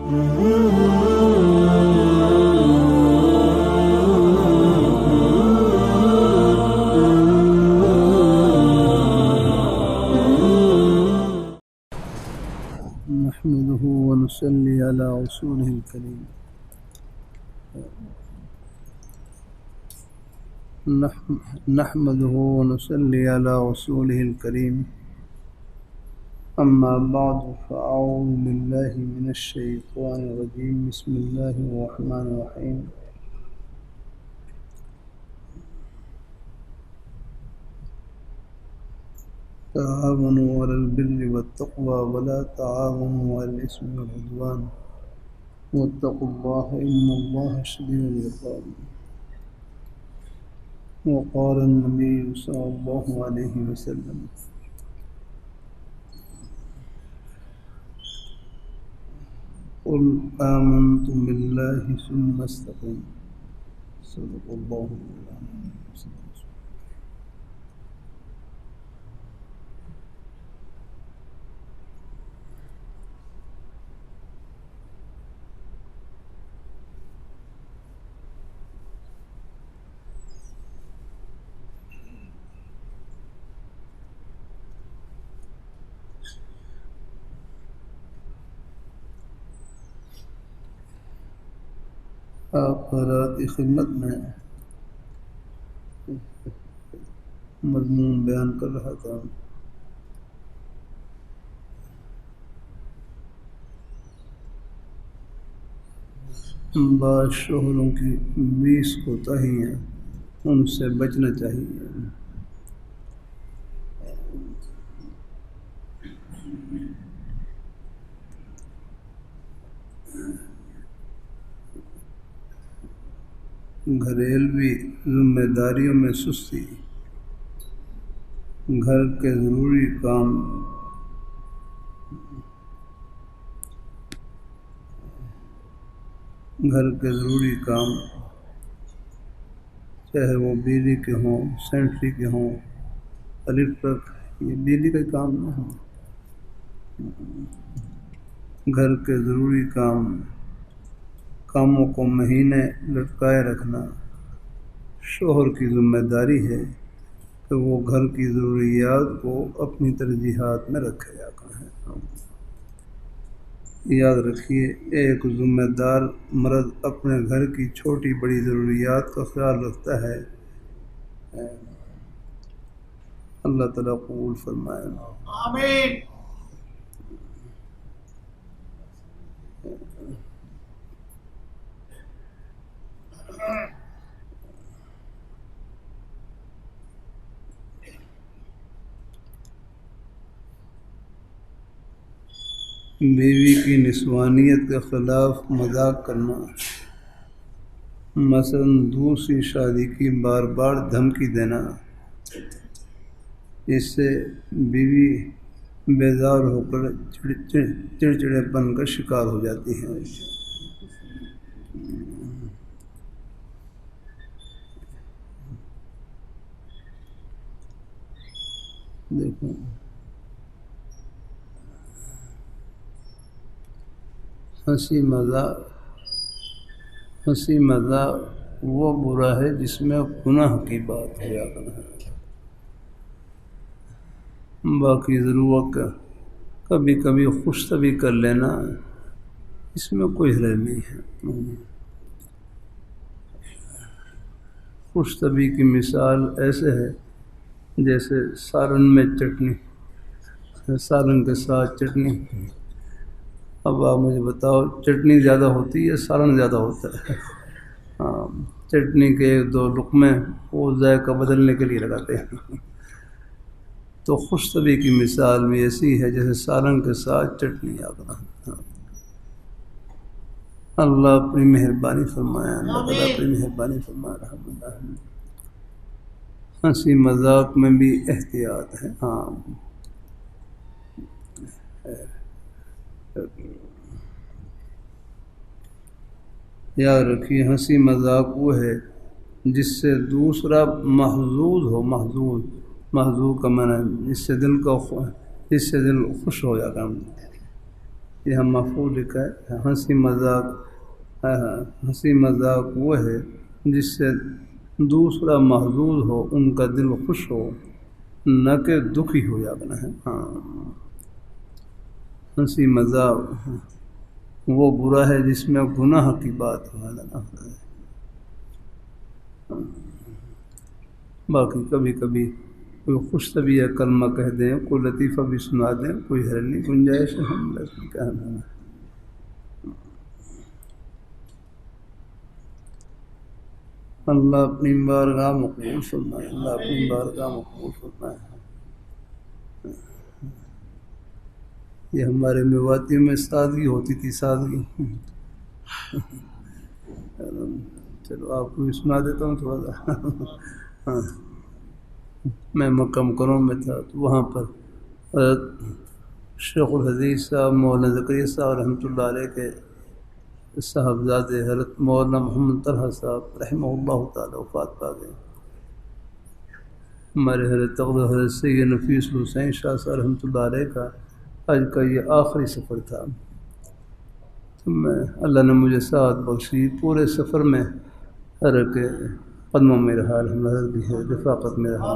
نحمده ونصلي على رسوله الكريم نحمده ونصلي على رسوله الكريم أما بعد فأعوذ بالله من الشيطان الرجيم بسم الله الرحمن الرحيم تعاونوا على البر والتقوى ولا تعاونوا على الإثم والعدوان واتقوا الله إن الله شديد العقاب وقال النبي صلى الله عليه وسلم قل آمنت بالله ثم استقم صدق الله العظيم. آپ حضرات کی خدمت میں مضمون بیان کر رہا تھا بعض شوہروں کی 20 کوتاہیاں ان سے بچنا چاہیے. گھریلوی ذمہ داریوں میں سستی، گھر کے ضروری کام چاہے وہ بجلی کے ہوں، سینٹری کے ہوں، الیکٹرک، یہ بجلی کا کام نہ ہو. گھر کے ضروری کاموں کو مہینے لٹکائے رکھنا شوہر کی ذمہ داری ہے کہ وہ گھر کی ضروریات کو اپنی ترجیحات میں رکھے. یاد رکھیے، ایک ذمہ دار مرد اپنے گھر کی چھوٹی بڑی ضروریات کا خیال رکھتا ہے. اللہ تعالیٰ قبول فرمائے. آمین. بیوی کی نسوانیت کے خلاف مذاق کرنا، مثلا دوسری شادی کی بار بار دھمکی دینا، اس سے بیوی بیزار ہو کر چڑچڑے پن کا شکار ہو جاتی ہے. دیکھو ہنسی مذاق وہ برا ہے جس میں گناہ کی بات ہو جاتا ہے. باقی ضرورت کا کبھی کبھی خوش طبی کر لینا، اس میں کوئی حرج نہیں ہے. خوش طبی کی مثال ایسے ہے جیسے سالن میں چٹنی، سالن کے ساتھ چٹنی. اب آپ مجھے بتاؤ، چٹنی زیادہ ہوتی ہے یا سالن زیادہ ہوتا ہے؟ چٹنی کے 1-2 لقمے وہ ذائقہ بدلنے کے لیے لگاتے ہیں. تو خوش طبی کی مثال بھی ایسی ہے جیسے سالن کے ساتھ چٹنی آتا. اللہ اپنی مہربانی فرمائے. اللہ تعالیٰ اپنی مہربانی فرمائے. الحمدللہ. ہنسی مذاق میں بھی احتیاط ہے. یاد رکھیے، ہنسی مذاق وہ ہے جس سے دوسرا محظوظ ہو. محظوظ کا معنی جس سے دل خوش ہو جاتا ہے. یہاں مفعول لکھا ہے، ہنسی مذاق، ہنسی مذاق وہ ہے جس سے دوسرا محظوظ ہو، ان کا دل خوش ہو، نہ کہ دکھی ہو جانا ہے۔ ہاں، ہنسی مذاق وہ برا ہے جس میں گناہ کی بات ہو۔ باقی کبھی کبھی کوئی خوش طبیعہ کلمہ کہہ دیں، کوئی لطیفہ بھی سنا دیں، کوئی حرج نہیں، گنجائش ہے، ہم کہنا ہے۔ اللہ اپنی بارگاہ مقبول فرمائے، اللہ اپنی بارگاہ مقبول فرمائے۔ یہ ہمارے میواتی میں سادگی ہوتی تھی، سادگی۔ چلو آپ کو بھی سنا دیتا ہوں تھوڑا سا۔ ہاں، میں مکہ مکرمہ میں تھا تو وہاں پر حضرت شیخ الحدیث صاحب مولانا زکریا صاحب رحمۃ اللہ علیہ کے صاحبزادے حضرت مولانا محمد طلحہ صاحب رحمہ اللہ تعالی وفات پا گئے۔ ہمارے حضرت حضرت سید نفیس الحسین شاہ صاحب رحمۃ اللہ علیہ کا حج کا یہ آخری سفر تھا۔ تو اللہ نے مجھے ساتھ بخشی، پورے سفر میں حضرت کے قدموں میں رہا، حضرت کی رفاقت میں رہا۔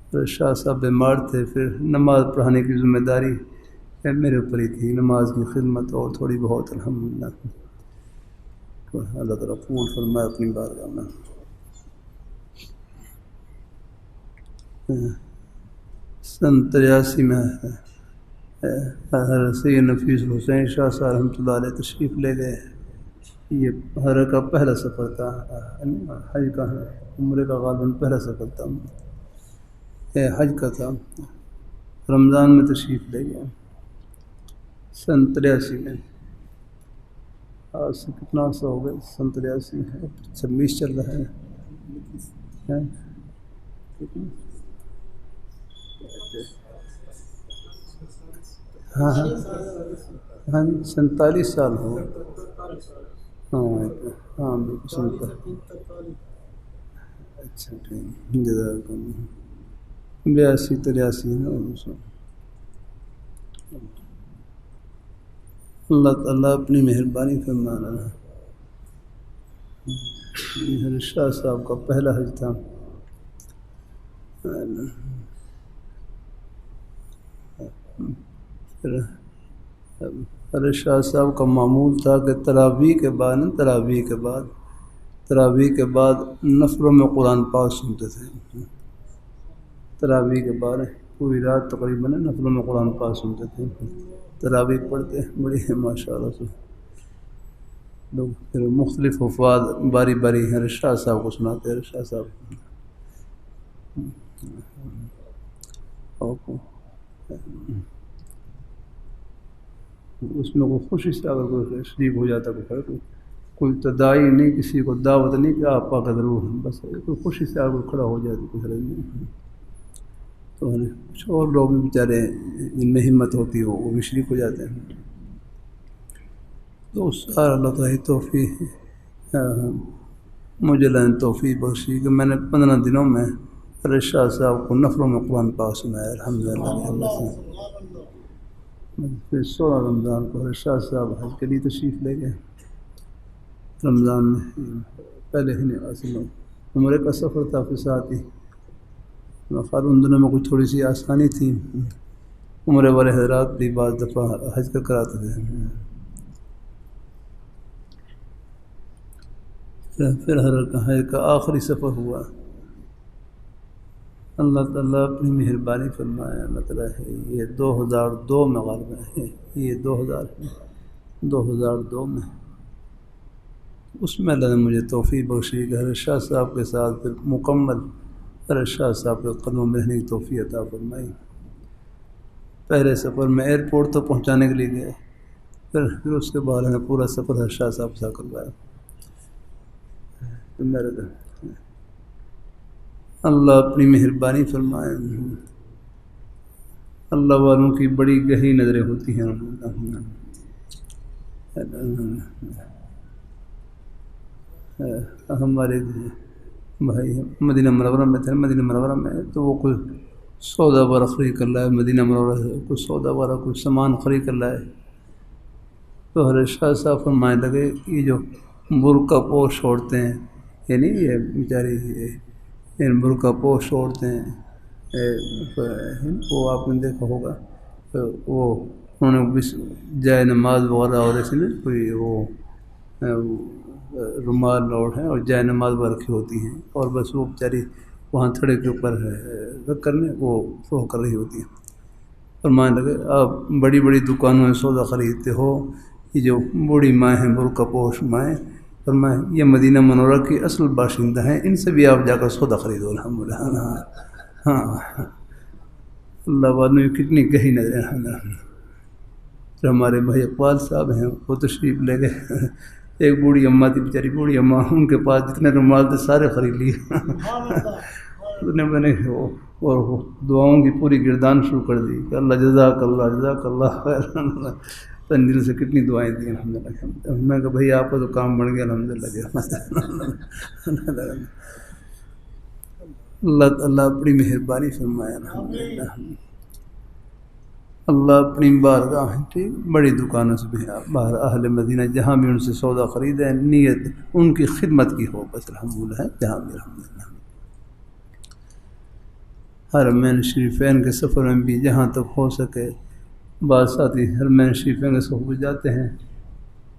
حضرت شاہ صاحب بیمار تھے، پھر نماز پڑھانے کی ذمہ داری میرے اوپر ہی تھی، نماز کی خدمت اور تھوڑی بہت الحمدللہ۔ تو اللہ تعالیٰ قبول فرمائے اپنی بارگاہ میں۔ سن 83 میں حضرت سید نفیس الحسین شاہ صاحب رحمۃ اللہ علیہ تشریف لے گئے۔ یہ حضرت کا پہلا سفر تھا، حج کا، عمرے کا غالباً پہلا سفر تھا، حج کا تھا۔ رمضان میں تشریف لے گئے سن 83 میں۔ آج سے کتنا عرصہ ہو گیا؟ سن 83 ہے، 26 چل رہا ہے۔ ہاں ہاں ہاں، 47 سال ہو گئے۔ ہاں ہاں بالکل سنتا۔ اچھا ٹھیک، جزاک اللہ۔ 82 83 ہے۔ اللہ تعالیٰ اپنی مہربانی فرمانا ہے۔ حضرت شاہ صاحب کا پہلا حج تھا۔ حضرت شاہ صاحب کا معمول تھا کہ تراویح کے بعد نفلوں میں قرآن پاک سنتے تھے۔ تراویح کے بعد پوری رات تقریباً نفلوں میں قرآن پاک سنتے تھے، تراویح پڑھتے بڑی ماشاء اللہ سے لوگ۔ پھر مختلف حفاظ باری باری حضرت شاہ صاحب کو سناتے، حضرت شاہ صاحب اس میں کوئی خوشی سے اگر کوئی شریک ہو جاتا کوئی تدائی نہیں، کسی کو دعوت نہیں کہ آپ پاک ضرور ہیں، بس کوئی خوشی سے اگر کھڑا ہو جاتا کوئی حرج نہیں۔ تو کچھ اور لوگ بھی بیچارے جن میں ہمت ہوتی ہے وہ بھی شریک ہو جاتے ہیں۔ تو سارا اللہ تعالیٰ توفیق مجھے اللہ توفیق بخشی کہ میں نے 15 دنوں میں حضرت شاہ صاحب کو نفلوں میں قرآن پاک سنایا الحمدللہ۔ پھر 16 رمضان کو حضرت شاہ صاحب حج کے لیے تشریف لے گئے۔ رمضان میں پہلے ہی اصل عمرے کا سفر تھا، پھر ساتھ ہی خیر ان دنوں میں کچھ تھوڑی سی آسانی تھی، عمرے والے حضرات بھی بعض دفعہ حج کا کراتے تھے۔ پھر حضرت کا حج کا آخری سفر ہوا۔ اللہ تعالیٰ اپنی مہربانی فرمائے، اللہ تعالیٰ یہ 2002 میں غالباً ہے، یہ 2002 میں، اس میں اللہ نے مجھے توفیق بخشی کہ حضرت شاہ صاحب کے ساتھ پھر مکمل حضرت شاہ صاحب کے قدموں میں رہنے کی توفیق عطا فرمائی۔ پہلے سفر میں ایئرپورٹ تک پہنچانے کے لیے گئے، پھر اس کے بعد ہمیں پورا سفر حضرت شاہ صاحب سے کروایا۔ اللہ اپنی مہربانی فرمائے۔ اللہ والوں کی بڑی گہری نظریں ہوتی ہیں۔ ہمارے بھائی مدینہ منورہ میں تھے، مدینہ منورہ میں تو وہ کوئی سودا وغیرہ خرید کر لائے، مدینہ منورہ سے کوئی سودا وغیرہ کوئی سامان خرید کر لائے، تو حضرت شاہ صاحب فرمانے لگے یہ جو برقع پوش عورتیں ہیں، یعنی یہ بیچاری ان برقع پوش عورتیں ہیں، وہ آپ نے دیکھا ہوگا، وہ انہوں نے جائے نماز وغیرہ اور ایسے نا کوئی وہ رومال اوڑھ ہیں اور جائے نماز وہ رکھی ہوتی ہیں، اور بس وہ بیچاری وہاں تھڑے کے اوپر رکھ کر وہ سو کر رہی ہوتی ہیں۔ فرمانے لگے آپ بڑی بڑی دکانوں میں سودا خریدتے ہو، یہ جو بوڑھی مائیں ہیں برقع پوش مائیں، فرمائے یہ مدینہ منورہ کی اصل باشندہ ہیں، ان سے بھی آپ جا کر سودا خریدو الحمدللہ۔ ہاں اللہ والوں کی کتنی گہری نظر ہے۔ جو ہمارے بھائی اقبال صاحب ہیں وہ تشریف لے گئے، ایک بوڑھی اماں تھی بیچاری، بوڑھی اماں، ان کے پاس جتنے رومال تھے سارے خرید لیے۔ میں نے اور دعاؤں کی پوری گردان شروع کر دی کہ اللہ جزاک اللہ خیر۔ تنزل سے کتنی دعائیں دی الحمدللہ۔ میں کہا بھائی آپ کا تو کام بن گیا الحمدللہ۔ اللہ تعالیٰ اپنی مہربانی فرمائے الحمدللہ۔ اللہ اپنی بارگاہ ٹھیک بڑی دکانوں سے بھی باہر اہل مدینہ جہاں بھی ان سے سودا خریدے، نیت ان کی خدمت کی ہو بس الحمدللہ، جہاں بھی الحمدللہ۔ حرمین شریفین کے سفر میں بھی جہاں تک ہو سکے، بعض ساتھی حرمین شریفین کے سفر پہ جاتے ہیں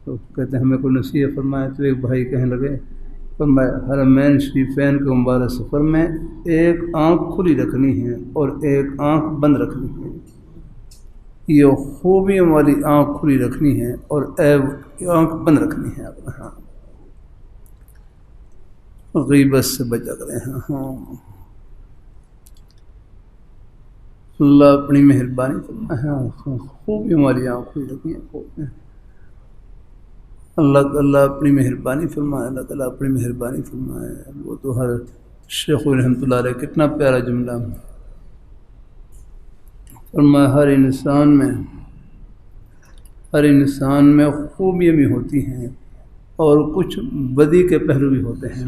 تو کہتے ہیں ہمیں کوئی نصیحت فرمائے، تو ایک بھائی کہنے لگے فرمایا حرمین شریفین کے مبارک سفر میں ایک آنکھ کھلی رکھنی ہے اور ایک آنکھ بند رکھنی ہے، یہ خوبیوں والی آنکھ کھلی رکھنی ہے اور عیب آنکھ بند رکھنی ہے۔ ہاں غیبت سے بچا کریں۔ ہاں اللہ اپنی مہربانی فرمائے، خوبیوں والی آنکھ کھلی رکھنی ہے۔ اللہ تعالیٰ اپنی مہربانی فرمائے، اللہ تعالیٰ اپنی مہربانی فرمائے۔ وہ تو ہر شیخ رحمۃ اللہ علیہ کتنا پیارا جملہ فرمایا، ہر انسان میں خوبیاں بھی ہوتی ہیں اور کچھ بدی کے پہلو بھی ہوتے ہیں۔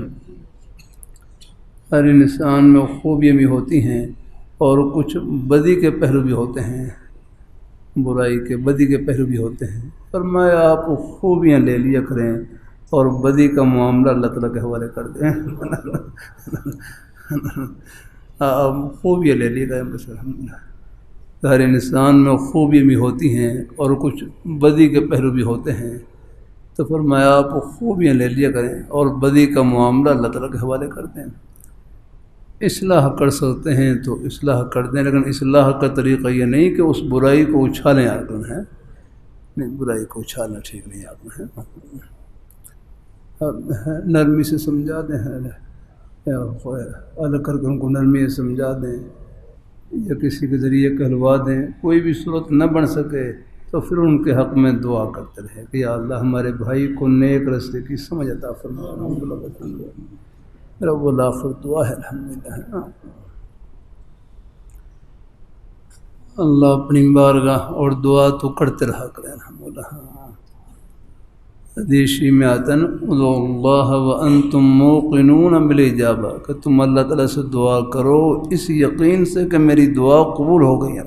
ہر انسان میں خوبیاں بھی ہوتی ہیں اور کچھ بدی کے پہلو بھی ہوتے ہیں، برائی کے بدی کے پہلو بھی ہوتے ہیں۔ فرمایا آپ خوبیاں لے لیا کریں اور بدی کا معاملہ اللہ تعالیٰ کے حوالے کر دیں۔ آپ خوبیاں لے لیے گئے بس الحمدللہ۔ ہر انسان میں خوبیاں بھی ہوتی ہیں اور کچھ بدی کے پہلو بھی ہوتے ہیں، تو فرمایا آپ خوبیاں لے لیا کریں اور بدی کا معاملہ اللہ تعالیٰ کے حوالے کر دیں۔ اصلاح کر سکتے ہیں تو اصلاح کر دیں، لیکن اصلاح کا طریقہ یہ نہیں کہ اس برائی کو اچھالیں آگے ہے، نہیں، برائی کو اچھالنا ٹھیک نہیں آگے ہے۔ نرمی سے سمجھا دیں، الگ کر کے ان کو نرمی سے سمجھا دیں یا کسی کے ذریعے کہلوا دیں، کوئی بھی صورت نہ بن سکے تو پھر ان کے حق میں دعا کرتے رہے کہ یا اللہ ہمارے بھائی کو نیک رستے کی سمجھ عطا فرما۔ رب الآخر دعا ہے الحمدللہ۔ اللہ اپنی بارگاہ اور دعا تو کرتے رہا کریں الحمدللہ۔ حدیث میں آتا ہے ادعوا اللہ وانتم موقنون بالاجابہ، کہ تم اللہ تعالیٰ سے دعا کرو اس یقین سے کہ میری دعا قبول ہو گئی ہے۔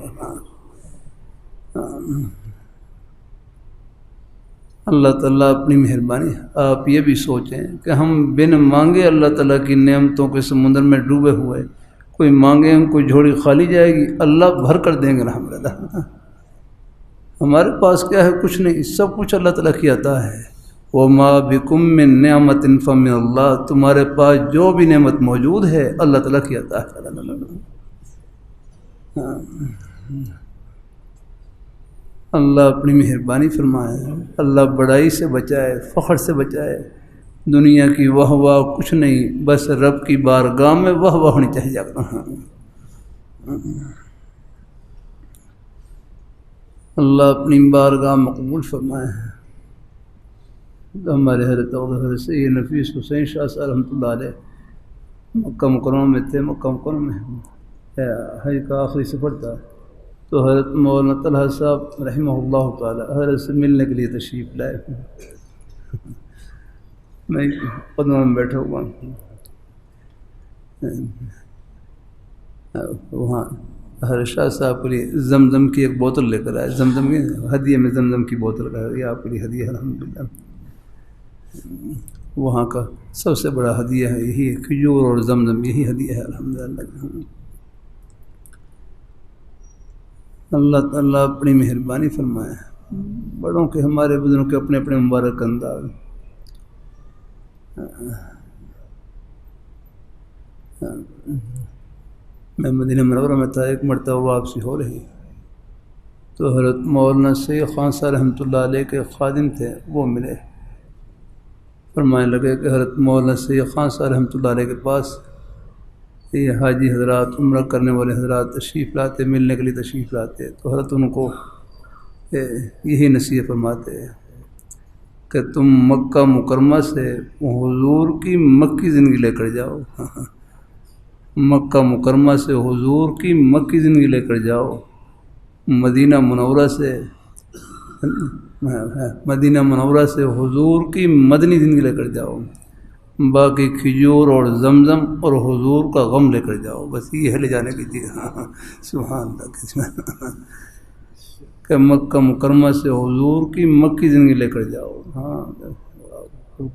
اللہ تعالیٰ اپنی مہربانی، آپ یہ بھی سوچیں کہ ہم بن مانگے اللہ تعالیٰ کی نعمتوں کے سمندر میں ڈوبے ہوئے، کوئی مانگے ہم کوئی جھولی خالی جائے گی، اللہ بھر کر دیں گے الحمدللہ۔ ہمارے پاس کیا ہے؟ کچھ نہیں، سب کچھ اللہ تعالیٰ کی عطا ہے۔ وَمَا بِكُم مِّن نِّعْمَةٍ فَمِنَ اللَّهِ، تمہارے پاس جو بھی نعمت موجود ہے اللہ تعالیٰ کی عطا ہے۔ اللہ اپنی مہربانی فرمائے، اللہ بڑائی سے بچائے، فخر سے بچائے، دنیا کی واہ واہ کچھ نہیں، بس رب کی بارگاہ میں واہ واہ ہونی چاہیے۔ اللہ اپنی بارگاہ مقبول فرمائے۔ ہمارے حضرت سید نفیس حسین شاہ صاحب رحمۃ اللہ علیہ مکہ مکرمہ میں تھے، مکہ مکرمہ میں حج کا آخری سفر تھا، تو حضرت مولانا طلحہ صاحب رحمہ اللہ تعالی حضرت سے ملنے کے لیے تشریف لائے۔ میں قدموں میں بیٹھا ہوا وہاں ہر شاہ صاحب کے لیے زمزم کی ایک بوتل لے کر آئے، زمزم کی ہدیے میں زمزم کی بوتل کا یہ آپ کے لیے ہدیہ ہے الحمدللہ۔ وہاں کا سب سے بڑا ہدیہ ہے یہی ہے، کھجور اور زمزم یہی ہدیہ ہے الحمدللہ۔ اللہ تعالیٰ اپنی مہربانی فرمائے، بڑوں کے ہمارے بزرگوں کے اپنے اپنے مبارک انداز۔ میں مدینہ منورہ میں تھا، ایک مرتبہ واپسی ہو رہی تو حضرت مولانا سید خان صاحب رحمۃ اللہ علیہ کے خادم تھے، وہ ملے، فرمانے لگے کہ حضرت مولانا سید خان صاحب رحمۃ اللہ علیہ کے پاس یہ حاجی حضرات عمرہ کرنے والے حضرات تشریف لاتے، ملنے کے لیے تشریف لاتے، تو حضرت ان کو یہی نصیحت فرماتے کہ تم مکہ مکرمہ سے حضور کی مکی زندگی لے کر جاؤ، مکہ مکرمہ سے حضور کی مکی زندگی لے کر جاؤ، مدینہ منورہ سے حضور کی مدنی زندگی لے کر جاؤ، باقی کھجور اور زمزم اور حضور کا غم لے کر جاؤ، بس یہ ہے لے جانے کی چیز۔ سبحان اللہ، کہ مکہ مکرمہ سے حضور کی مکی زندگی لے کر جاؤ۔ ہاں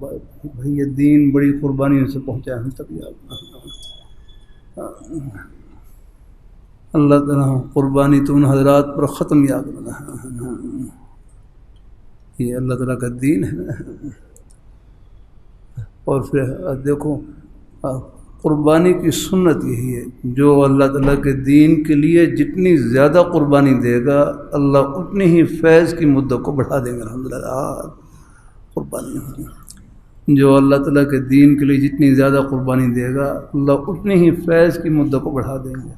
بھائی، یہ دین بڑی قربانیوں سے پہنچا ہم تک، اللہ تعالیٰ قربانی تو ان حضرات پر ختم یاد رہنا، یہ اللہ تعالیٰ کا دین ہے۔ اور پھر دیکھو قربانی کی سنت یہی ہے، جو اللہ تعالیٰ کے دین کے لیے جتنی زیادہ قربانی دے گا اللہ اتنی ہی فیض کی مدت کو بڑھا دیں گے الحمدللہ۔ قربانی جو اللہ تعالیٰ کے دین کے لیے جتنی زیادہ قربانی دے گا اللہ اتنی ہی فیض کی مدت کو بڑھا دیں گے۔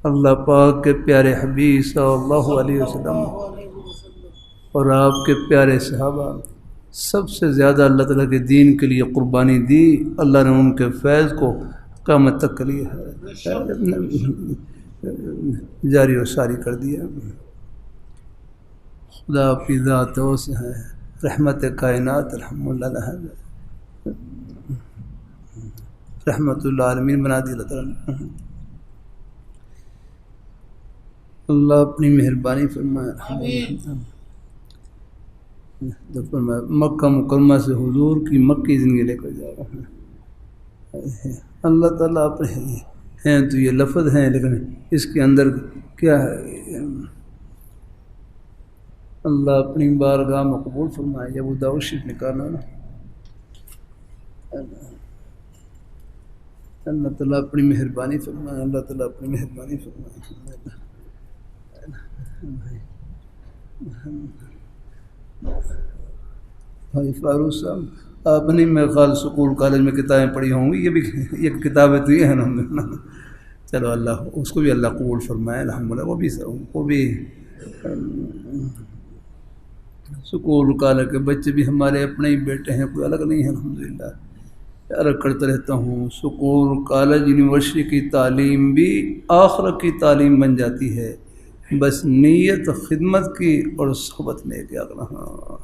اللہ پاک کے پیارے حبیب صلی اللہ علیہ وسلم اور آپ کے پیارے صحابہ سب سے زیادہ اللہ تعالیٰ کے دین کے لیے قربانی دی، اللہ نے ان کے فیض کو قیامت تک کے لیے جاری و ساری کر دیا۔ خدا کی ذات سے ہے، رحمت کائنات الحمدللہ، رحمت العالمین بنا دی اللہ تعالیٰ۔ اللہ اپنی مہربانی فرمائے، مکہ مکرمہ سے حضور کی مکی زندگی لے کر جاؤ۔ اللہ تعالیٰ اپنے ہیں تو یہ لفظ ہیں، لیکن اس کے اندر کیا ہے؟ اللہ اپنی بارگاہ میں قبول فرمائے۔ جب وہ داؤد شریف نکالنا نا، اللہ تعالیٰ اپنی مہربانی فرمائے، اللہ تعالیٰ اپنی مہربانی فرمائے۔ بھائی فاروق صاحب، آپ نے میرے خیال سکول کالج میں کتابیں پڑھی ہوں گی، یہ کتابیں تو یہ ہیں نا، چلو اللہ اس کو بھی اللہ قبول فرمائے الحمدللہ۔ وہ بھی سکول کالج کے بچے بھی ہمارے اپنے ہی بیٹے ہیں، کوئی الگ نہیں ہے الحمدللہ۔ عرض کرتا رہتا ہوں، سکول کالج یونیورسٹی کی تعلیم بھی آخرت کی تعلیم بن جاتی ہے، بس نیت خدمت کی اور صحبت میں کیا کرنا۔ ہاں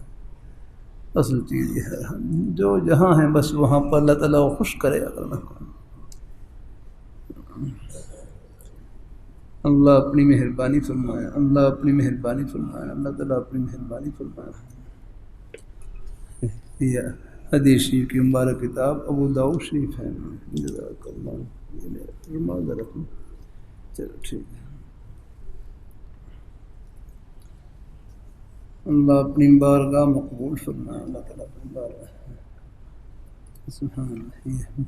اصل چیز یہ ہے، جو جہاں ہیں بس وہاں پر اللہ تعالیٰ کو خوش کرے کرنا۔ اللہ اپنی مہربانی فرمائے، اللہ اپنی مہربانی فرمائے، اللہ تعالیٰ اپنی مہربانی فرمائے۔ یہ حدیث شریف کی مبارک کتاب ابو داؤد شریف ہے۔ جزاک اللہ، چلو ٹھیک ہے۔ اللہ اپنی بارگاہ مقبول فرمائے، اللہ تعالیٰ اپنی بارگاہ سبحان اللہ۔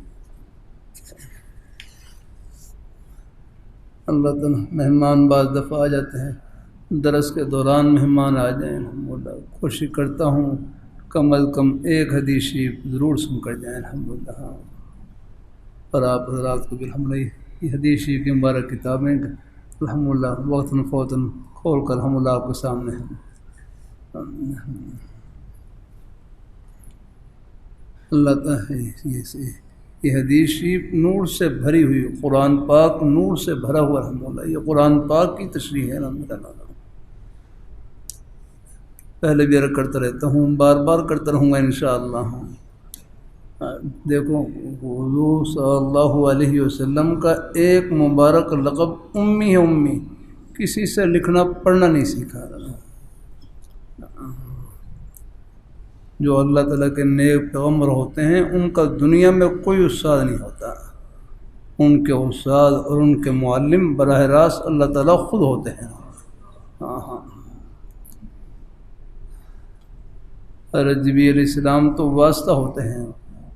اللہ تعالیٰ مہمان بعض دفعہ آ جاتے ہیں، درس کے دوران مہمان آ جائیں، الحمدللہ کوشش کرتا ہوں کم از کم ایک حدیث شریف ضرور سن کر جائیں الحمدللہ۔ اور آپ حضرات کو بھی الحمدللہ یہ حدیث شریف کی مبارک کتابیں الحمدللہ وقتاً فوتاً کھول کر الحمدللہ آپ کے سامنے ہیں۔ اللہ تعالیٰ یہ حدیث شریف نور سے بھری ہوئی، قرآن پاک نور سے بھرا ہوا الحمدللہ، یہ قرآن پاک کی تشریح ہے الحمدللہ۔ پہلے بھی عرض کرتا رہتا ہوں، بار بار کرتا رہوں گا انشاءاللہ۔ دیکھو حضور صلی اللہ علیہ وسلم کا ایک مبارک لقب امی ہے، امی، کسی سے لکھنا پڑھنا نہیں سیکھا۔ جو اللہ تعالیٰ کے نیک پیغمبر ہوتے ہیں ان کا دنیا میں کوئی استاد نہیں ہوتا، ان کے استاد اور ان کے معلم براہ راست اللہ تعالیٰ خود ہوتے ہیں۔ ہاں ہاں، حضرت جبریل علیہ السلام تو واسطہ ہوتے ہیں،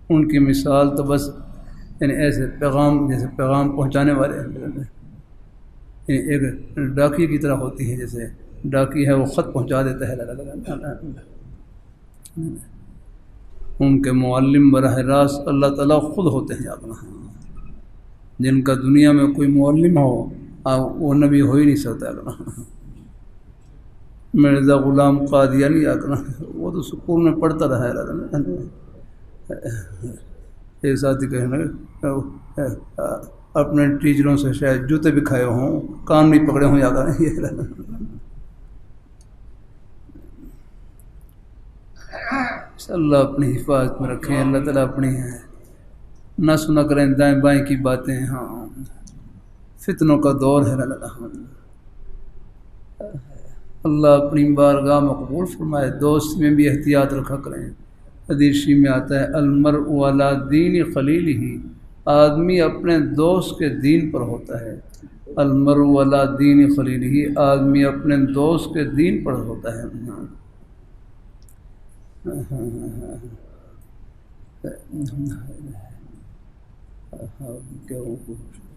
ان کی مثال تو بس یعنی ایسے پیغام، جیسے پیغام پہنچانے والے ہیں، یعنی ایک ڈاکی کی طرح ہوتی ہے، جیسے ڈاکی ہے وہ خط پہنچا دیتا ہے، ان کے معلم براہ راست اللہ تعالیٰ خود ہوتے ہیں اپنا، جن کا دنیا میں کوئی معلم ہو وہ نبی ہو ہی نہیں سکتا۔ مرزا غلام قادیانی وہ تو سکول میں پڑھتا رہا ہے۔ ایک ساتھی کہنے لگے اپنے ٹیچروں سے شاید جوتے بھی کھائے ہوں، کان بھی پکڑے ہوں، یا اللہ اپنی حفاظت میں رکھیں، اللہ تعالیٰ اپنی نہ سنا کریں دائیں بائیں کی باتیں۔ ہاں، فتنوں کا دور ہے، اللہ اپنی بارگاہ میں قبول فرمائے۔ دوست میں بھی احتیاط رکھا کریں، حدیث میں آتا ہے المرء علی دین خلیلہ، آدمی اپنے دوست کے دین پر ہوتا ہے۔ المرء علی دین خلیلہ، آدمی اپنے دوست کے دین پر ہوتا ہے۔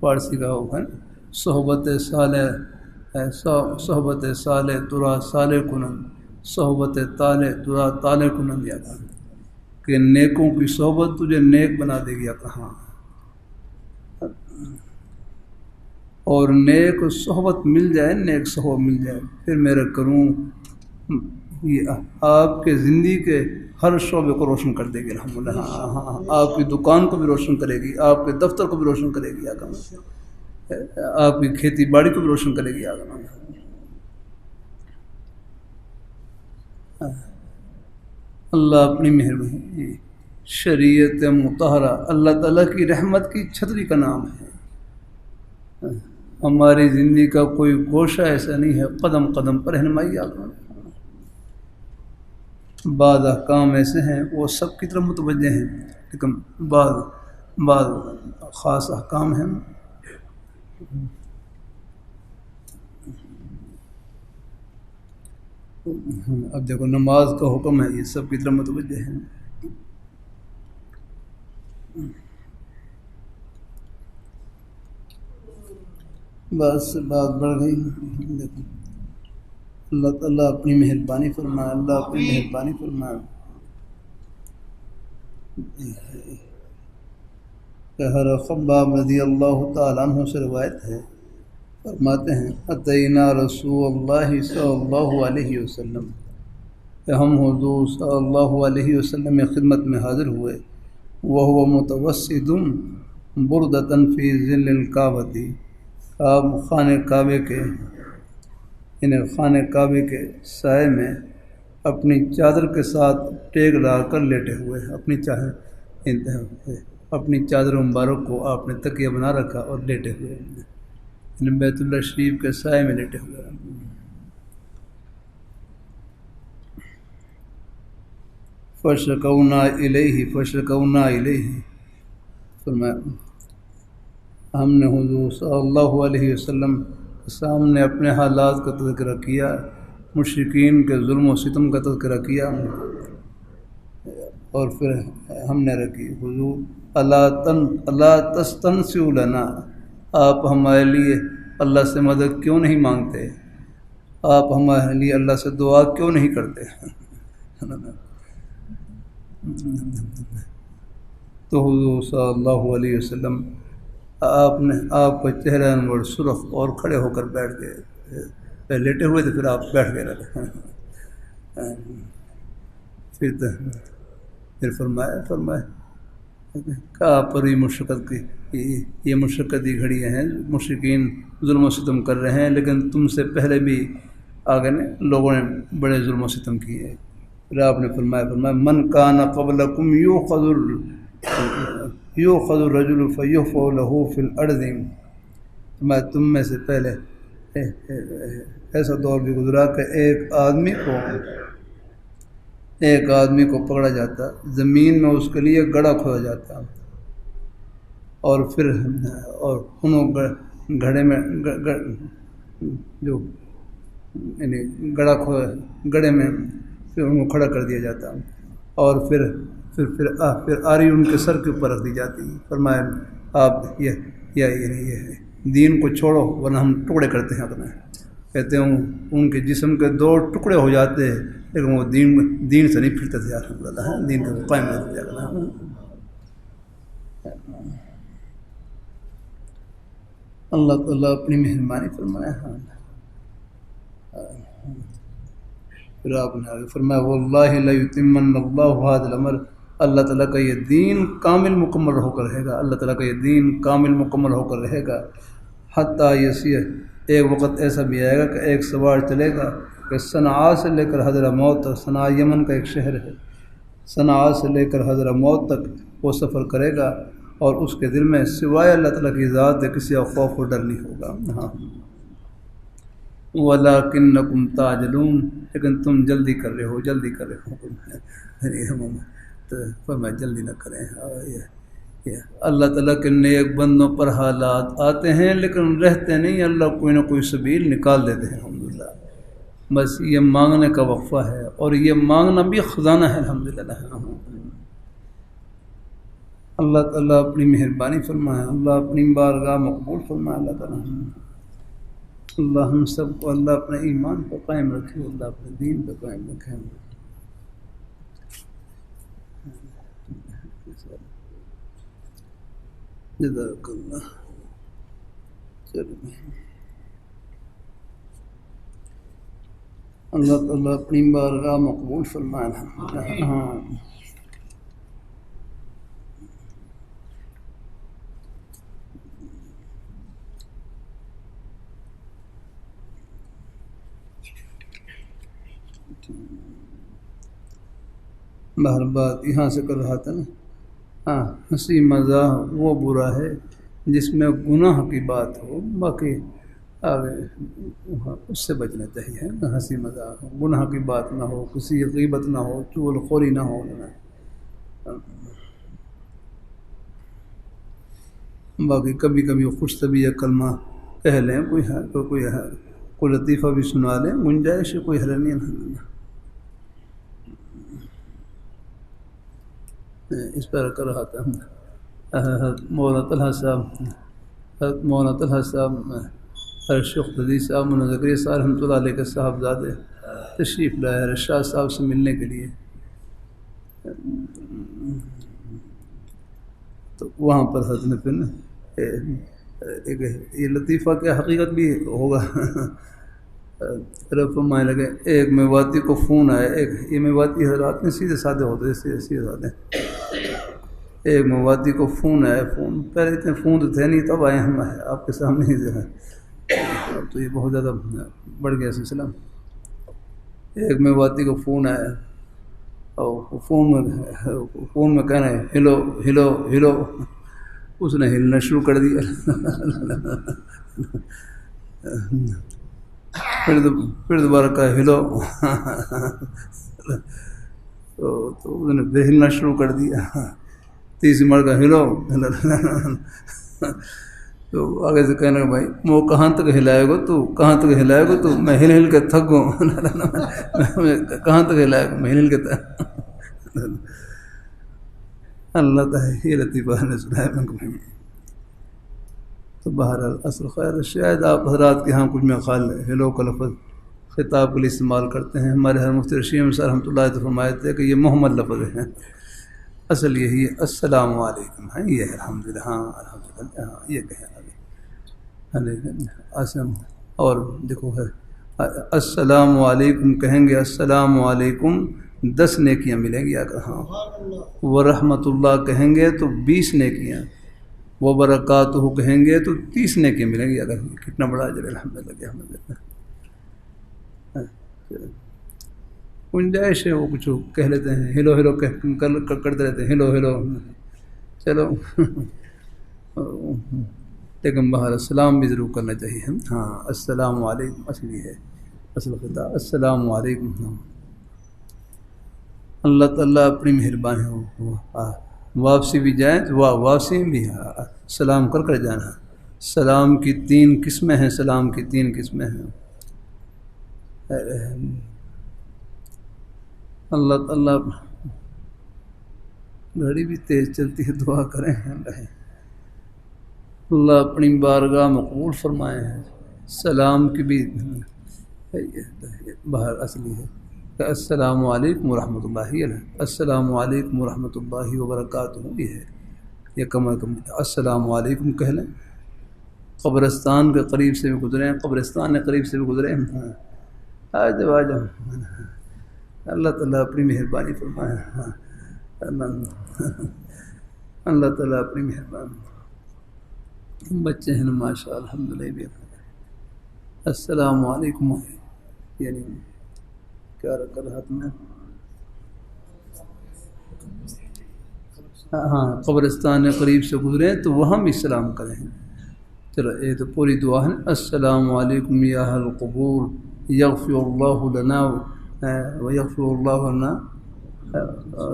فارسی کا ہوگا صحبت صالح ترا صالح کنند، صحبت طالع ترا طالع کنند، یا کہ نیکوں کی صحبت تجھے نیک بنا دے گی۔ کہاں اور نیک صحبت مل جائے، نیک صحبت مل جائے، پھر میرا کروں یہ آپ کے زندگی کے ہر شعبے کو روشن کر دے گی الحمدللہ۔ ہاں، آپ کی دکان کو بھی روشن کرے گی، آپ کے دفتر کو بھی روشن کرے گی، آپ کی کھیتی باڑی کو بھی روشن کرے گی۔ اللہ اپنی مہربانی، شریعت مطہرہ اللہ تعالیٰ کی رحمت کی چھتری کا نام ہے۔ ہماری زندگی کا کوئی گوشہ ایسا نہیں ہے، قدم قدم پر رہنمائی۔ بعض احکام ایسے ہیں وہ سب کی طرف متوجہ ہیں، لیکن بعض خاص احکام ہیں۔ اب دیکھو نماز کا حکم ہے، یہ سب کی طرف متوجہ ہیں۔ بس بات بڑھ گئی، دیکھو اللہ تعالیٰ اپنی مہربانی فرمائے، اللہ اپنی مہربانی فرمائے۔ حضرت خباب رضی اللہ تعالیٰ عنہ سے روایت ہے، فرماتے ہیں اتینا رسول اللہ صلی اللہ علیہ وسلم، کہ ہم حضور صلی اللہ علیہ وسلم میں خدمت میں حاضر ہوئے، وہو متوسد بردۃ فی ظل الکعبۃ، خانہ کعبے کے خانہ کعبے کے سائے میں اپنی چادر کے ساتھ ٹیک ڈال کر لیٹے ہوئے، اپنی چادر مبارک کو آپ نے تکیہ بنا رکھا اور لیٹے ہوئے، بیت اللہ شریف کے سائے میں لیٹے ہوئے۔ فشکونا الیہ، فرمایا ہم نے حضور صلی اللہ علیہ وسلم سامنے اپنے حالات کا تذکرہ کیا، مشرکین کے ظلم و ستم کا تذکرہ کیا، اور پھر ہم نے رکھی حضور اللہ تستنصروا لنا، آپ ہمارے لیے اللہ سے مدد کیوں نہیں مانگتے، آپ ہمارے لیے اللہ سے دعا کیوں نہیں کرتے۔ تو حضور صلی اللہ علیہ وسلم آپ کا چہرہ انور سرخ اور کھڑے ہو کر بیٹھ گئے، پہلے لیٹے ہوئے تھے پھر آپ بیٹھ گئے، پھر فرمایا کہا پر یہ مشقت کی گھڑیاں ہیں، مشرکین ظلم و ستم کر رہے ہیں، لیکن تم سے پہلے بھی آگے لوگوں نے بڑے ظلم و ستم کیے۔ پھر آپ نے فرمایا من کان قبلکم یؤخذ یؤخذ الرجل فیحفظ له فی الارض، میں تم میں سے پہلے ایسا دور بھی گزرا کہ ایک آدمی کو پکڑا جاتا، زمین میں اس کے لیے گڑھا کھودا جاتا، اور پھر انہوں گڑھے میں جو یعنی گڑھے میں پھر ان کو کھڑا کر دیا جاتا، اور پھر آری ان کے سر کے اوپر رکھ دی جاتی۔ فرمایا آپ یہ دین کو چھوڑو ورنہ ہم ٹکڑے کرتے ہیں اپنے، کہتے ہیں ان کے جسم کے 2 ٹکڑے ہو جاتے ہیں لیکن وہ دین سے نہیں پھرتے تھے، الحمد للہ دین کو قائم رکھ دیا گیا۔ اللہ تعالیٰ اپنی مہربانی فرمایا۔ پھر آپ نے آگے فرمایا واللہ لیتمن اللہ ھذا الامر، اللہ تعالیٰ کا یہ دین کامل مکمل ہو کر رہے گا، اللہ تعالیٰ کا یہ دین کامل مکمل ہو کر رہے گا، حتیٰ یسیح، ایک وقت ایسا بھی آئے گا کہ ایک سوار چلے گا کہ صنعاء سے لے کر حضرموت تک، صنعاء یمن کا ایک شہر ہے، صنعاء سے لے کر حضرموت تک وہ سفر کرے گا، اور اس کے دل میں سوائے اللہ تعالیٰ کی ذات کسی کا خوف و ڈر نہیں ہوگا۔ ہاں وَلَٰكِنَّكُمْ تَعْجَلُونَ، لیکن تم جلدی کر رہے ہو، تو فرمایا جلدی نہ کریں۔ اللہ تعالیٰ کے نیک بندوں پر حالات آتے ہیں لیکن رہتے نہیں، اللہ کوئی نہ کوئی سبیل نکال دیتے ہیں الحمدللہ۔ بس یہ مانگنے کا وقفہ ہے، اور یہ مانگنا بھی خزانہ ہے الحمدللہ۔ اللہ تعالیٰ اپنی مہربانی فرمائے، اللہ اپنی بارگاہ مقبول فرمائے، اللہ تعالیٰ اللہ ہم سب کو اللہ اپنے ایمان پر قائم رکھے، اللہ اپنے دین پر قائم رکھے۔ جزاک اللہ۔ اللہ تعالیٰ اپنی بارگاہ مقبول فرمائے۔ ہاں بہر بات یہاں سے کر رہا تھا نا، ہاں ہنسی مزاح وہ برا ہے جس میں گناہ کی بات ہو، باقی آگے اس سے بچنا چاہیے۔ ہنسی مزاح گناہ کی بات نہ ہو، کسی کی غیبت نہ ہو، چغل خوری نہ ہو، باقی کبھی کبھی خوش طبیعت کلمہ کہہ لیں، کوئی لطیفہ بھی سنا لیں، گنجائش کوئی حل نہیں ہے۔ اس پر کر رہا تھا مولانا طلحہ صاحب شیخ حدیث صاحب مولانا زکریا صاحب رحمۃ اللہ علیہ کے صاحبزادے تشریف لائے رشاد صاحب سے ملنے کے لیے، تو وہاں پر حضرت نے پھر یہ لطیفہ کیا حقیقت بھی ہوگا، فرمانے لگے ایک میواتی کو فون آیا، یہ میواتی حضرات نے سیدھے سادے ہوتے، سیدھے سادے، ایک میواتی کو فون آیا، فون پہلے اتنے فون تو تھے نہیں، تب آئے ہم آپ کے سامنے ہی جو ہے، تو یہ بہت زیادہ بڑھ گیا سلسلہ۔ ایک میواتی کو فون آیا اور فون میں کہنا ہے ہلو ہلو ہلو، اس نے ہلنا شروع کر دیا، پھر دوبارہ کہا ہلو، تو اس نے پھر ہلنا شروع کر دیا، تیسری مرد کا ہلو، تو آگے سے کہنے لگا بھائی وہ کہاں تک ہلائے گا تو، کہاں تک ہلائے گا تو، میں ہل ہل کے تھک گوں، کہاں تک ہلائے گا، میں ہل ہل کے تھک۔ اللہ تعالیٰ یہ لطیفہ نے سنایا میں کو۔ تو بہرحال اصل خیر شاید آپ حضرات کے ہاں کچھ میں خیال ہلو کا لفظ خطاب کے لیے استعمال کرتے ہیں، ہمارے ہر مفتی رشید صاحب رحمۃ اللہ علیہ فرمائے تھے کہ یہ محمد لفظ ہے، اصل یہی ہے السلام علیکم، ہے یہ ہے الحمدللہ، ہاں الحمدللہ، ہاں یہ کہیں اور دیکھو ہے السلام علیکم کہیں گے، السلام علیکم 10 نیکیاں ملیں گی اگر، ہاں ورحمۃ اللہ کہیں گے تو 20 نیکیاں، وبرکاتہ کہیں گے تو 30 نیکیاں ملیں گی اگر، کتنا بڑا اجر الحمدللہ الحمدللہ۔ گنجائش ہے وہ کچھ کہہ لیتے ہیں، ہلو ہلو کرتے رہتے ہیں، ہلو ہلو، چلو لیکن باہر السلام بھی ضرور کرنا چاہیے. ہاں السلام علیکم اصلی ہے، اصل خطاب السلام علیکم. اللہ تعالیٰ اپنی مہربانی ہو واپسی بھی جائیں تو واپسی بھی سلام کر کر جانا. سلام کی 3 قسمیں ہیں، سلام کی 3 قسمیں ہیں. اللہ تعالیٰ گھڑی بھی تیز چلتی ہے، دعا کریں اللہ اپنی بارگاہ مقبول فرمائے ہیں. سلام کی بھی باہر اصلی ہے کہ السلام علیکم ورحمۃ اللہ، السلام علیکم ورحمۃ اللہ وبرکاتہ بھی ہے. یہ کم از کم السلام علیکم کہہ لیں. قبرستان کے قریب سے بھی گزرے ہیں، قبرستان کے قریب سے بھی گزرے ہیں. آج اللہ تعالیٰ اپنی مہربانی فرمائے. اللہ تعالیٰ اپنی مہربانی. بچے ہیں ماشاء اللہ الحمدللہ بھی. السلام علیکم یعنی کیا کر رہا تھا میں؟ ہاں قبرستان قریب سے گزرے تو وہاں بھی سلام کریں. چلو یہ تو پوری دعا ہے. السلام علیکم یا اہل القبور یغفر اللہ لنا ویغفر اللہ لنا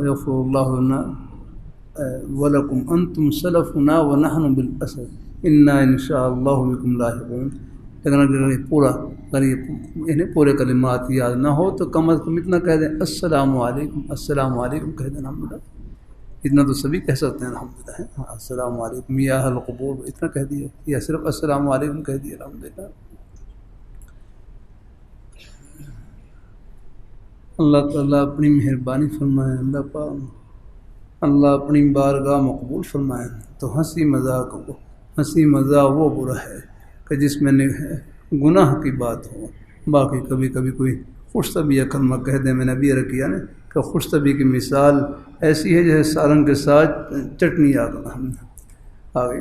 یغفر اللہ لنا ولکم انتم سلفنا ونحن بالاسر انا انشاء اللہ بکم لاحقون. لیکن اگر پورا قریب یعنی پورے کلمات یاد نہ ہو تو کم از کم اتنا کہہ دیں السلام علیکم، السلام علیکم کہہ دیں. الحمدللہ اتنا تو سبھی کہہ سکتے ہیں الحمدللہ. السلام علیکم یا اہل القبور اتنا کہہ دیے، یا صرف السلام علیکم کہہ دیے الحمدللہ. اللہ تعالیٰ اپنی مہربانی فرمائے. اللہ اپنی بارگاہ مقبول فرمائے. تو ہنسی مذاق وہ برا ہے کہ جس میں گناہ کی بات ہو. باقی کبھی کبھی کوئی خوش طبیع کلمہ کہہ دیں. میں نے ابھی کیا نا کہ خوش طبیع کی مثال ایسی ہے جیسے سالن کے ساتھ چٹنی آ گئی.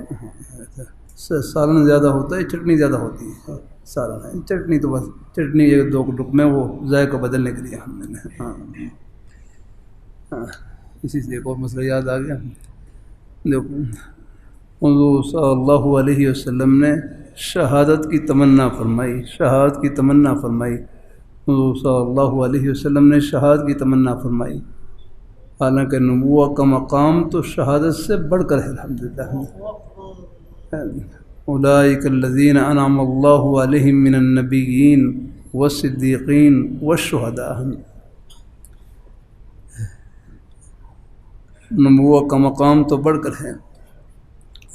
سالن زیادہ ہوتا ہے، چٹنی زیادہ ہوتی ہے. سالن ہے چٹنی تو بس چٹنی ایک 2 لقمے میں وہ ذائقہ بدلنے کے لیے ہم نے. ہاں اسی سے ایک اور مسئلہ یاد آ گیا. دیکھو حضور صلی اللہ علیہ وسلم نے شہادت کی تمنا فرمائی. شہادت کی تمنا فرمائی. حضور صلی اللہ علیہ وسلم نے شہادت کی تمنا فرمائی. حالانکہ نبوت کا مقام تو شہادت سے بڑھ کر ہے الحمدللہ. اولئک الذین انعم اللہ علیہم من النبیین والصدیقین والشہداء. نبوت کا مقام تو بڑھ کر ہے،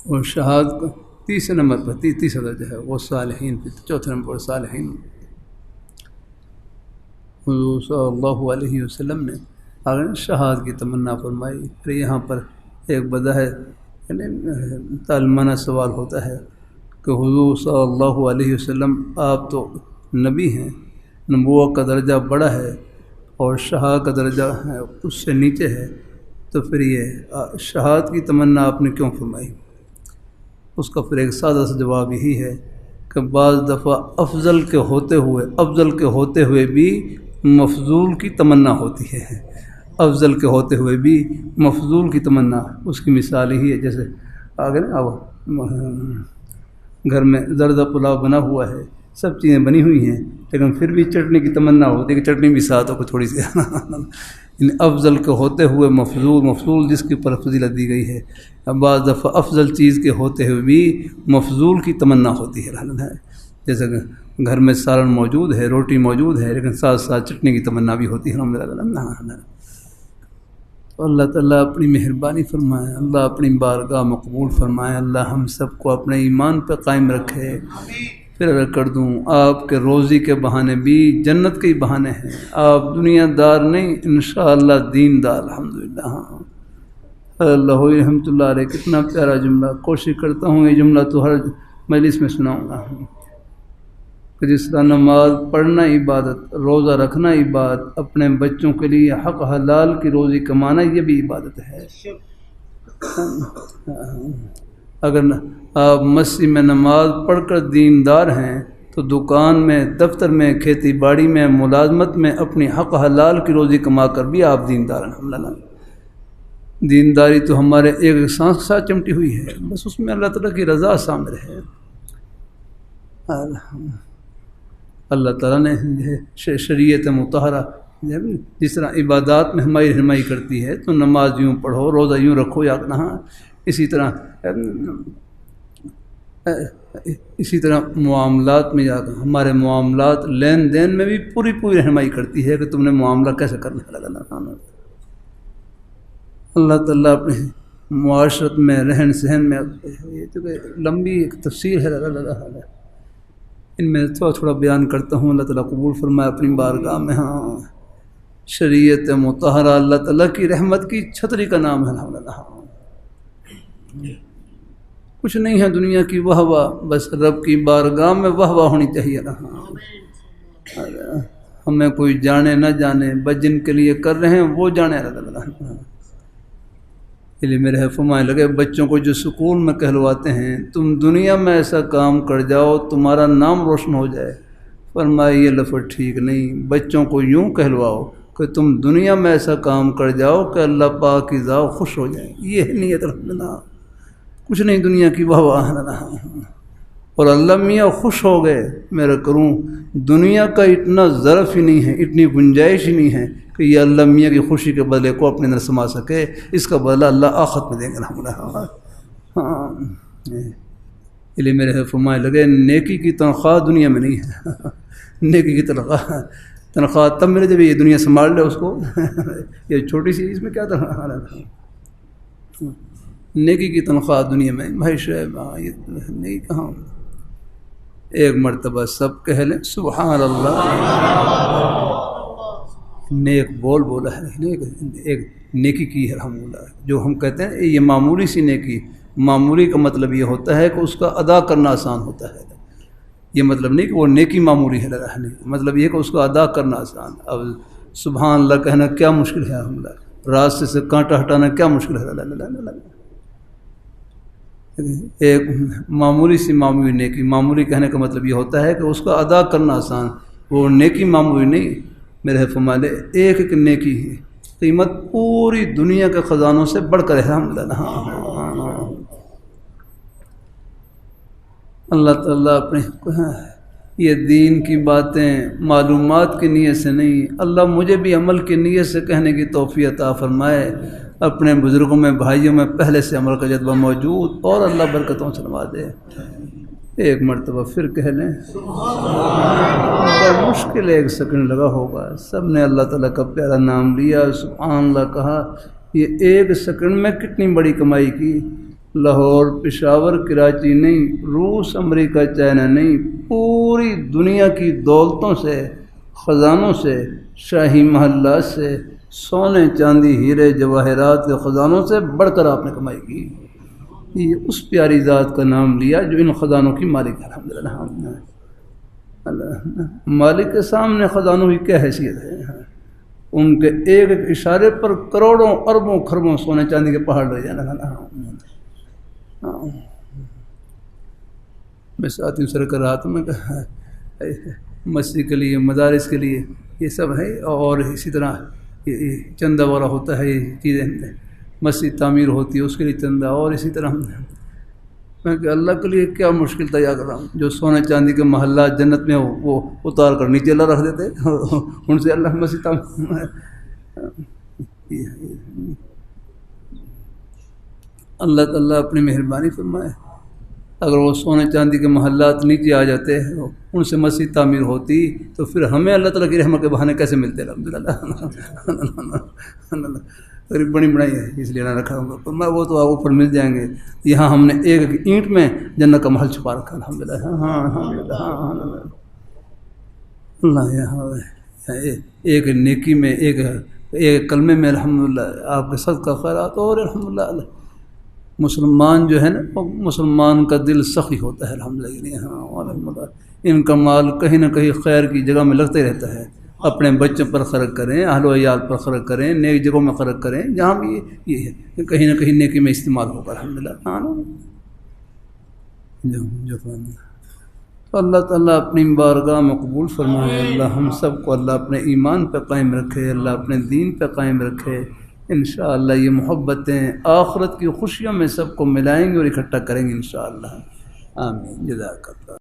اور شہادت کا 30 نمبر پر 30 درجہ ہے وہ صالحین، 4 نمبر پر صالحین. حضور صلی اللہ علیہ وسلم نے اگر شہادت کی تمنا فرمائی. پھر یہاں پر ایک بظاہر یعنی تعلمانہ سوال ہوتا ہے کہ حضور صلی اللہ علیہ وسلم آپ تو نبی ہیں، نبوت کا درجہ بڑا ہے اور شہادت کا درجہ ہے اس سے نیچے ہے، تو پھر یہ شہادت کی تمنا آپ نے کیوں فرمائی؟ اس کا پھر ایک سادہ سا جواب یہی ہے کہ بعض دفعہ افضل کے ہوتے ہوئے بھی مفضول کی تمنا ہوتی ہے. افضل کے ہوتے ہوئے بھی مفضول کی تمنا. اس کی مثال یہی ہے جیسے آگے نا گھر میں زردہ پلاؤ بنا ہوا ہے، سب چیزیں بنی ہوئی ہیں، لیکن پھر بھی چٹنی کی تمنا ہوتی ہے کہ چٹنی بھی ساتھ ہو کو تھوڑی سی. افضل کے ہوتے ہوئے مفضول جس کے اوپر فضیلت دی گئی ہے. بعض دفعہ افضل چیز کے ہوتے ہوئے بھی مفضول کی تمنا ہوتی ہے. جیسے گھر میں سالن موجود ہے، روٹی موجود ہے، لیکن ساتھ ساتھ چٹنی کی تمنا بھی ہوتی ہے. اللہ تعالیٰ اپنی مہربانی فرمائے. اللہ اپنی بارگاہ مقبول فرمائے. اللہ ہم سب کو اپنے ایمان پہ قائم رکھے. پھر اگر کر دوں آپ کے روزی کے بہانے بھی جنت کے ہی بہانے ہیں. آپ دنیا دار نہیں، انشاءاللہ دین دار. الحمدللہ. ہاں اللہ رحمۃ اللہ علیہ کتنا پیارا جملہ. کوشش کرتا ہوں یہ جملہ تو ہر مجلس میں سناؤں گا کہ جس طرح نماز پڑھنا عبادت، روزہ رکھنا عبادت، اپنے بچوں کے لیے حق حلال کی روزی کمانا یہ بھی عبادت ہے. اگر آپ مسجد میں نماز پڑھ کر دیندار ہیں تو دکان میں، دفتر میں، کھیتی باڑی میں، ملازمت میں اپنی حق حلال کی روزی کما کر بھی آپ دیندار ہیں. الحمدللہ. دینداری تو ہمارے ایک ایک سانس کے ساتھ چمٹی ہوئی ہے، بس اس میں اللہ تعالیٰ کی رضا شامل ہے۔ اللہ تعالیٰ نے شریعت مطہرہ جس طرح عبادات میں ہماری رہنمائی کرتی ہے، تو نماز یوں پڑھو، روزہ یوں رکھو یا نہ، اسی طرح معاملات میں ہمارے معاملات لین دین میں بھی پوری رہنمائی کرتی ہے کہ تم نے معاملہ کیسے کرنا ہے۔ اللہ تعالیٰ اپنے معاشرت میں، رہن سہن میں، یہ تو لمبی ایک تفسیر ہے، ان میں تھوڑا بیان کرتا ہوں۔ اللہ تعالیٰ قبول فرمائے اپنی بارگاہ میں۔ ہاں، شریعت مطہرہ اللہ تعالیٰ کی رحمت کی چھتری کا نام ہے۔ کچھ نہیں ہے دنیا کی واہ واہ، بس رب کی بارگاہ میں واہ واہ ہونی چاہیے۔ ہمیں کوئی جانے نہ جانے، بس جن کے لیے کر رہے ہیں وہ جانے۔ اس لیے میرے فرمائے لگے بچوں کو جو سکول میں کہلواتے ہیں تم دنیا میں ایسا کام کر جاؤ تمہارا نام روشن ہو جائے، فرمایا یہ لفظ ٹھیک نہیں، بچوں کو یوں کہلواؤ کہ تم دنیا میں ایسا کام کر جاؤ کہ اللہ پاک کی ذات خوش ہو جائے۔ یہ نیت رکھنا، کچھ نہیں دنیا کی واہ واہ، اور اللہ میاں خوش ہو گئے میرا کروں، دنیا کا اتنا ظرف ہی نہیں ہے، اتنی گنجائش ہی نہیں ہے کہ یہ اللہ میاں کی خوشی کے بدلے کو اپنے اندر سما سکے۔ اس کا بدلہ اللہ آخرت میں دیں گے الحمد للہ۔ ہاں، اس لیے میرے فرمائے لگے نیکی کی تنخواہ دنیا میں نہیں ہے، نیکی کی تنخواہ تب ملے جب یہ دنیا سنبھال لے اس کو۔ یہ چھوٹی سی اس میں کیا تنخواہ ہے؟ نیکی کی تنخواہ دنیا میں بھائی شعیب، یہ نہیں کہاں، ایک مرتبہ سب کہہ لیں سبحان اللہ، نیک بول بولا ہے، ایک نیکی کی ہے الحمدللہ۔ جو ہم کہتے ہیں یہ معمولی سی نیکی، معمولی کا مطلب یہ ہوتا ہے کہ اس کا ادا کرنا آسان ہوتا ہے، یہ مطلب نہیں کہ وہ نیکی معمولی ہے، مطلب یہ کہ اس کو ادا کرنا آسان۔ اب سبحان اللہ کہنا کیا مشکل ہے الحمدللہ، راستے سے کانٹا ہٹانا کیا مشکل ہے۔ ایک معمولی سی معمولی نیکی، معمولی کہنے کا مطلب یہ ہوتا ہے کہ اس کا ادا کرنا آسان، وہ نیکی معمولی نہیں۔ میرے فرمانے ایک ایک نیکی ہے قیمت پوری دنیا کے خزانوں سے بڑھ کر ہے الحمدللہ۔ اللہ تعالیٰ اپنے یہ دین کی باتیں معلومات کی نیت سے نہیں، اللہ مجھے بھی عمل کی نیت سے کہنے کی توفیق عطا فرمائے۔ اپنے بزرگوں میں، بھائیوں میں پہلے سے عمل کا جذبہ موجود، اور اللہ برکتوں سے نوازے۔ ایک مرتبہ پھر کہہ لیں، بڑا مشکل ایک سیکنڈ لگا ہوگا، سب نے اللہ تعالیٰ کا پیارا نام لیا، سبحان اللہ کہا۔ یہ ایک سیکنڈ میں کتنی بڑی کمائی کی۔ لاہور، پشاور، کراچی نہیں، روس، امریکہ، چائنا نہیں، پوری دنیا کی دولتوں سے، خزانوں سے، شاہی محلات سے، سونے چاندی ہیرے جواہرات کے خزانوں سے بڑھ کر آپ نے کمائی کی۔ یہ اس پیاری ذات کا نام لیا جو ان خزانوں کی مالک ہے الحمدللہ۔ مالک کے سامنے خزانوں کی کیا حیثیت ہے؟ ان کے ایک ایک اشارے پر کروڑوں اربوں خربوں سونے چاندی کے پہاڑ رہ جانا۔ میں ساتھیوں سے کر رہا تھا، میں کہا مسجد کے لیے، مدارس کے لیے یہ سب ہے، اور اسی طرح چندہ والا ہوتا ہے، یہ چیزیں مسجد تعمیر ہوتی ہے اس کے لیے چندہ، اور اسی طرح میں کہ اللہ کے لیے کیا مشکل تیار کر رہا ہوں۔ جو سونے چاندی کے محلات جنت میں وہ اتار کر نیچے اللہ رکھ دیتے، ان سے اللہ مسجد تعمیر۔ اللہ تعالیٰ اپنی مہربانی فرمائے، اگر وہ سونے چاندی کے محلات نیچے آ جاتے ان سے مسجد تعمیر ہوتی تو پھر ہمیں اللہ تعالیٰ کی رحمت کے بہانے کیسے ملتے؟ الحمدللہ غریب بڑی بڑائی ہے، اس لیے نہ رکھا ہوں میں، وہ تو آپ اوپر مل جائیں گے۔ یہاں ہم نے ایک ایک اینٹ میں جنت کا محل چھپا رکھا الحمدللہ۔ ہاں الحمدللہ، ہاں اللہ یہاں ایک نیکی میں، ایک کلمے میں الحمدللہ آپ کے صدقہ خیرات، اور الحمدللہ مسلمان جو ہے نا، مسلمان کا دل سخی ہوتا ہے الحمدللہ۔ ہاں الحمدللہ، ان کا مال کہیں نہ کہیں خیر کی جگہ میں لگتے رہتا ہے۔ اپنے بچوں پر خرچ کریں، اہل و عیال پر خرچ کریں، نیک جگہوں میں خرچ کریں، جہاں بھی یہ ہے کہیں نہ کہیں نیکی میں استعمال ہوگا الحمدللہ۔ ہاں تو اللہ تعالیٰ اپنی بارگاہ میں قبول فرمائے۔ اللہ ہم سب کو اللہ اپنے ایمان پہ قائم رکھے، اللہ اپنے دین پہ قائم رکھے۔ انشاءاللہ یہ محبتیں آخرت کی خوشیوں میں سب کو ملائیں گے اور اکٹھا کریں گے انشاءاللہ۔ آمین، جزاک اللہ۔